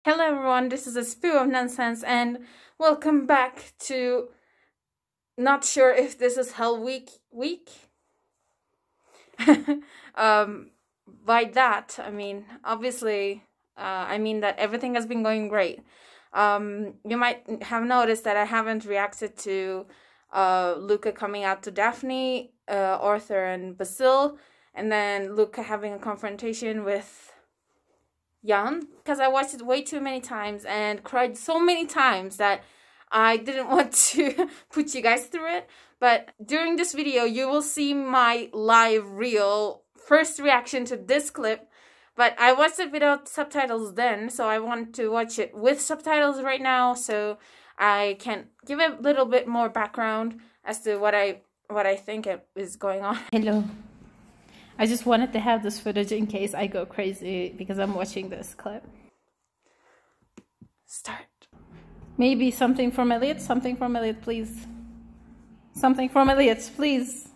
Hello everyone, this is a spew of nonsense and welcome back to not sure if this is Hell Week. By that I mean obviously I mean that everything has been going great. You might have noticed that I haven't reacted to Luca coming out to Daphne, Arthur and Basil, and then Luca having a confrontation with Jan, because I watched it way too many times and cried so many times that I didn't want to put you guys through it. But during this video, you will see my live real first reaction to this clip. But I watched it without subtitles then, so I want to watch it with subtitles right now, so I can give a little bit more background as to what I think is going on. Hello. I just wanted to have this footage in case I go crazy because I'm watching this clip. Start. Maybe something from Elliot, please. Something from Elliot, please.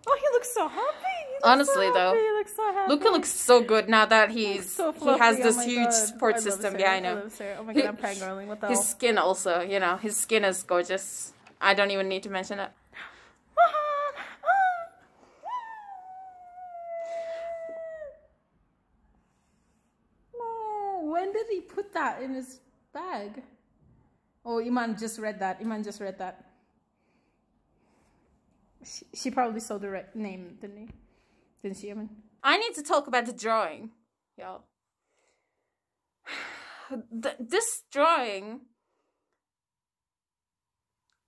Oh, he looks so happy. Honestly, though, he looks so happy. Luca looks so good now that he has this huge support system. Yeah, I know. Oh my god, I'm fangirling. What the hell? His skin also, you know, his skin is gorgeous. I don't even need to mention it. When did he put that in his bag? Oh, Iman just read that. She probably saw the right name, didn't she, Iman? I need to talk about the drawing, y'all. This drawing,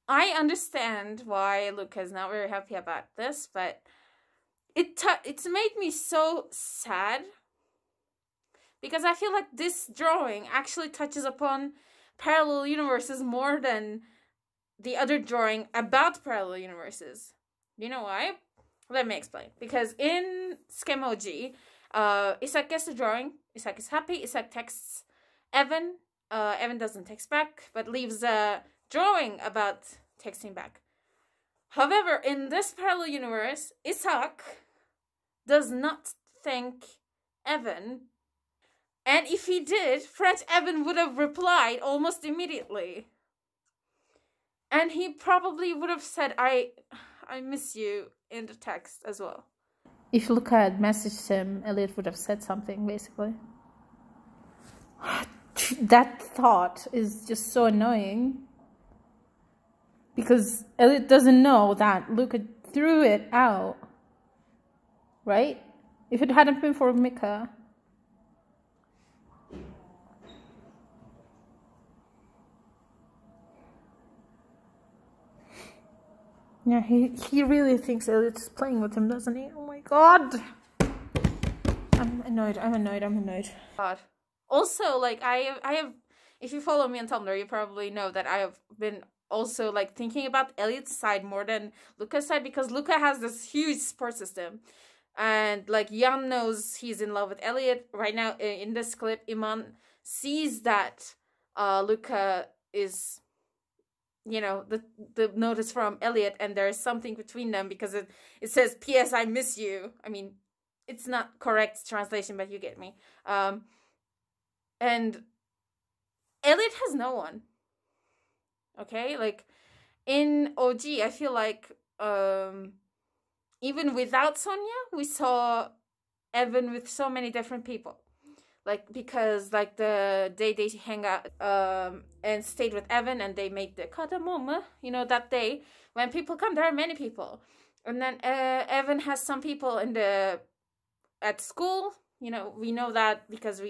I understand why Luca is not very happy about this, but it's made me so sad. Because I feel like this drawing actually touches upon parallel universes more than the other drawing about parallel universes. You know why? Let me explain. Because in SKAM, Isak gets the drawing. Isak is happy. Isak texts Evan. Evan doesn't text back, but leaves a drawing about texting back. However, in this parallel universe, Isak does not thank Evan. And if he did, French Evan would have replied almost immediately. And he probably would have said, I miss you in the text as well. If Luca had messaged him, Elliot would have said something, basically. That thought is just so annoying. Because Elliot doesn't know that Luca threw it out. Right? If it hadn't been for Mika... Yeah, he really thinks Elliot's playing with him, doesn't he? Oh my god! I'm annoyed. God. Also, like, I have, if you follow me on Tumblr, you probably know that I have been also, like, thinking about Elliot's side more than Luca's side, because Luca has this huge support system. And, like, Jan knows he's in love with Elliot. Right now, in this clip, Iman sees that Luca is... you know, the notice from Elliot, and there's something between them because it says, P.S. I miss you. I mean, it's not correct translation, but you get me. And Elliot has no one. Okay? Like, in OG, I feel like, even without Sonia, we saw Evan with so many different people. Like, because, like, the day they hang out and stayed with Evan and they made the Kadamoma, you know, that day, when people come, there are many people. And then Evan has some people at school, you know, we know that because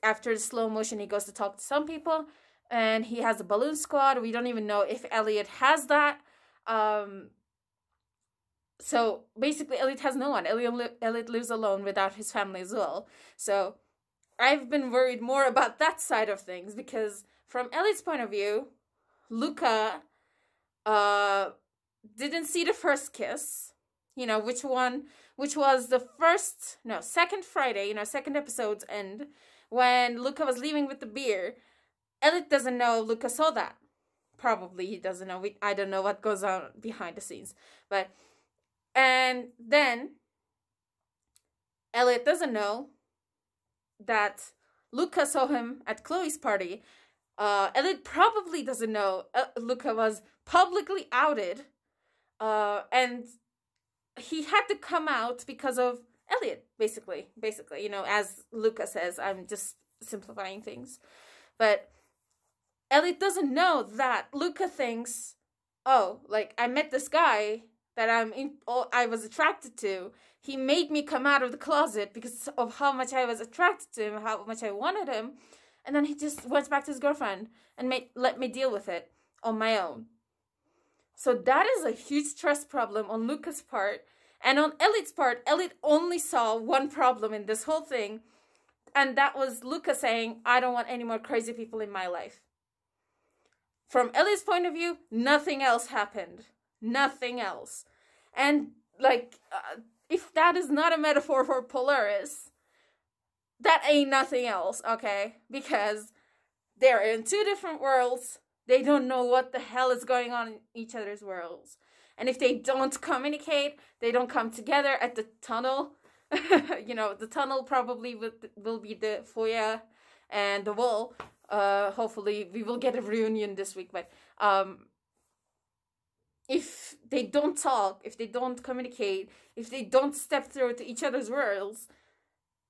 after the slow motion, he goes to talk to some people. And he has a balloon squad. We don't even know if Elliot has that. So, basically, Elliot has no one. Elliot lives alone without his family as well. So... I've been worried more about that side of things because from Elliot's point of view, Luca didn't see the first kiss, you know, which was the second Friday, you know, second episode's end, when Luca was leaving with the beer. Elliot doesn't know Luca saw that. Probably he doesn't know. I don't know what goes on behind the scenes. And then Elliot doesn't know that Luca saw him at Chloe's party. Elliot probably doesn't know Luca was publicly outed, and he had to come out because of Elliot, basically, you know, as Luca says. I'm just simplifying things. But Elliot doesn't know that Luca thinks, oh, like, I met this guy that I was attracted to. He made me come out of the closet because of how much I was attracted to him, how much I wanted him. And then he just went back to his girlfriend and let me deal with it on my own. So that is a huge trust problem on Luca's part. And on Elliot's part, Elliot only saw one problem in this whole thing. And that was Luca saying, I don't want any more crazy people in my life. From Elliot's point of view, nothing else happened. Nothing else. And, like, if that is not a metaphor for Polaris, that ain't nothing else, okay? Because they're in two different worlds. They don't know what the hell is going on in each other's worlds. And if they don't communicate, they don't come together at the tunnel. You know, the tunnel probably will be the foyer and the wall. Hopefully we will get a reunion this week. But if they don't talk, if they don't communicate, if they don't step through to each other's worlds,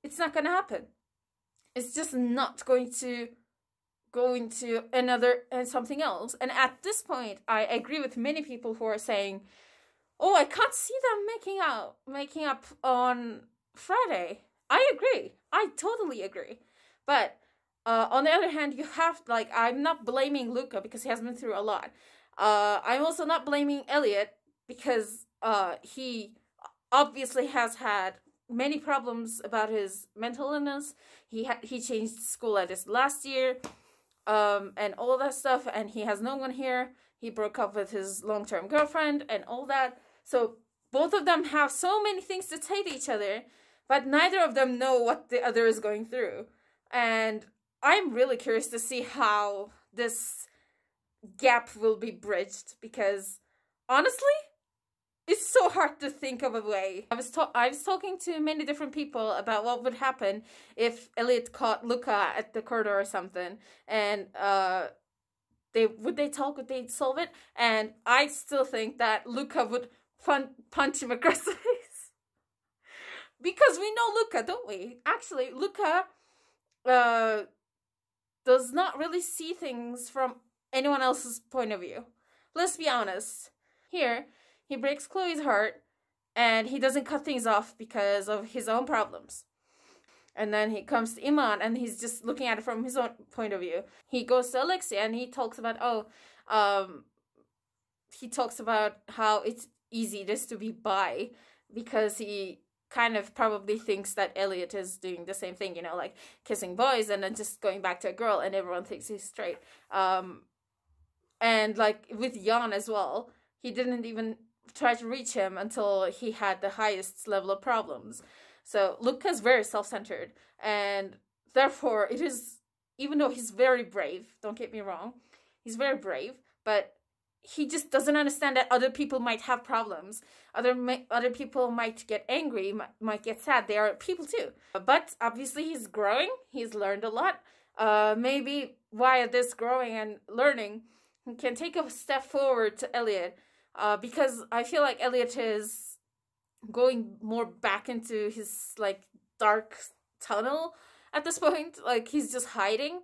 it's not going to happen. It's just not going to go into another and something else. And at this point, I agree with many people who are saying, oh, I can't see them making up on Friday. I agree. I totally agree. But on the other hand, you have, like, I'm not blaming Luca because he has been through a lot. I'm also not blaming Elliot because he obviously has had many problems about his mental illness. He changed school at his last year, and all that stuff, and he has no one here. He broke up with his long-term girlfriend and all that. So both of them have so many things to say to each other, but neither of them know what the other is going through. And I'm really curious to see how this gap will be bridged, because honestly, it's so hard to think of a way. I was talking to many different people about what would happen if Elliot caught Luca at the corridor or something, and would they talk, would they solve it? And I still think that Luca would punch him across the face. Because we know Luca, don't we? Actually, Luca does not really see things from anyone else's point of view. Let's be honest. Here, he breaks Chloe's heart, and he doesn't cut things off because of his own problems. And then he comes to Iman, and he's just looking at it from his own point of view. He goes to Alexia, and he talks about, he talks about how it's easy just to be bi, because he kind of probably thinks that Elliot is doing the same thing, you know, like kissing boys and then just going back to a girl, and everyone thinks he's straight. And like with Jan as well, he didn't even try to reach him until he had the highest level of problems. So Luca's very self-centered, and therefore it is, even though he's very brave, don't get me wrong, he's very brave, but he just doesn't understand that other people might have problems. Other people might get angry, might get sad. They are people too. But obviously he's growing. He's learned a lot. Maybe via this growing and learning, he can take a step forward to Elliot. Because I feel like Elliot is going more back into his, like, dark tunnel at this point. Like, he's just hiding.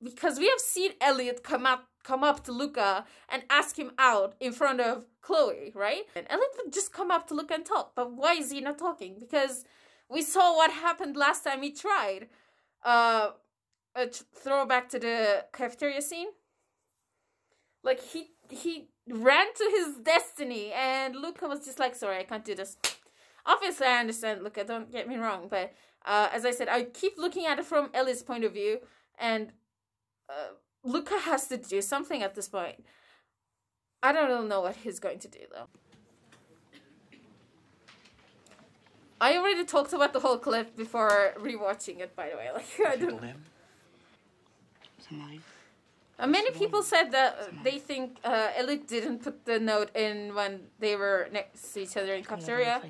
Because we have seen Elliot come up to Luca and ask him out in front of Chloe, right? And Elliot would just come up to Luca and talk. But why is he not talking? Because we saw what happened last time he tried. A throwback to the cafeteria scene. Like, he ran to his destiny, and Luca was just like, sorry, I can't do this. Obviously, I understand Luca, don't get me wrong, but as I said, I keep looking at it from Ellie's point of view, and Luca has to do something at this point. I don't really know what he's going to do, though. I already talked about the whole clip before rewatching it, by the way. Like, I don't know. Many people said that they think Elliot didn't put the note in when they were next to each other in cafeteria.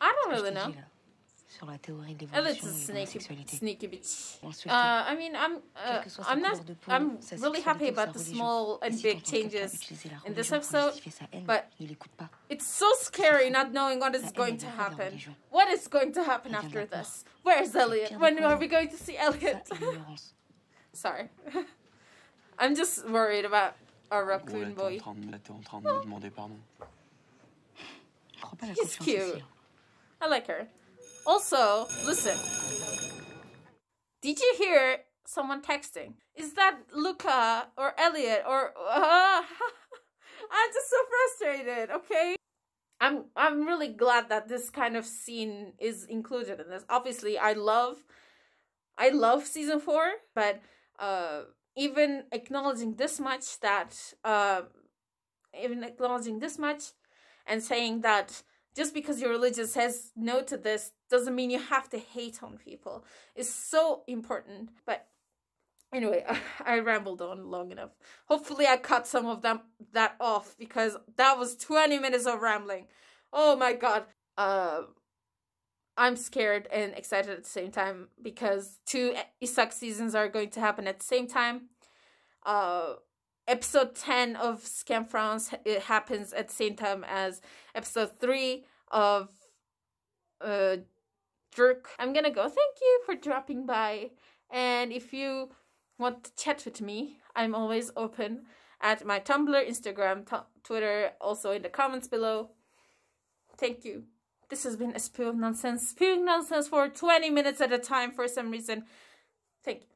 I don't really know. sur la théorie de Elliot's l'évolution a et de la sexualité. sneaky bitch. Ensuite, I mean, quelle que soit sa I'm not. couleur de peau, I'm sa really happy sexualité ou sa about the religion. small Et and si big t'entends quelqu'un changes utiliser la in this religion pour episode, justifier sa haine, but ne l'écoute pas. it's so scary not knowing what La is haine, going elle to vient pas de la happen. religion. What is going to happen Elle vient de la after peur. this? Where's C'est Elliot? pire When des are conneries. we going to see Elliot? Ça et l'ignorance. Sorry. I'm just worried about our Ouais, raccoon boy. t'es en train de me demander pardon. Je crois pas à la He's confiance cute. ici, hein. I like her. Also, listen. Did you hear someone texting? Is that Luca or Elliot or I'm just so frustrated, okay? I'm really glad that this kind of scene is included in this. Obviously, I love season 4, but even acknowledging this much and saying that just because your religion says no to this doesn't mean you have to hate on people is so important. But anyway, I rambled on long enough. Hopefully I cut some of that off because that was 20 minutes of rambling. Oh my god. I'm scared and excited at the same time because 2 Isak seasons are going to happen at the same time. Episode 10 of SKAM France, it happens at the same time as episode 3 of Jerk. I'm gonna go. Thank you for dropping by. And if you want to chat with me, I'm always open at my Tumblr, Instagram, Twitter, also in the comments below. Thank you. This has been a spew of nonsense. Spewing nonsense for 20 minutes at a time for some reason. Thank you.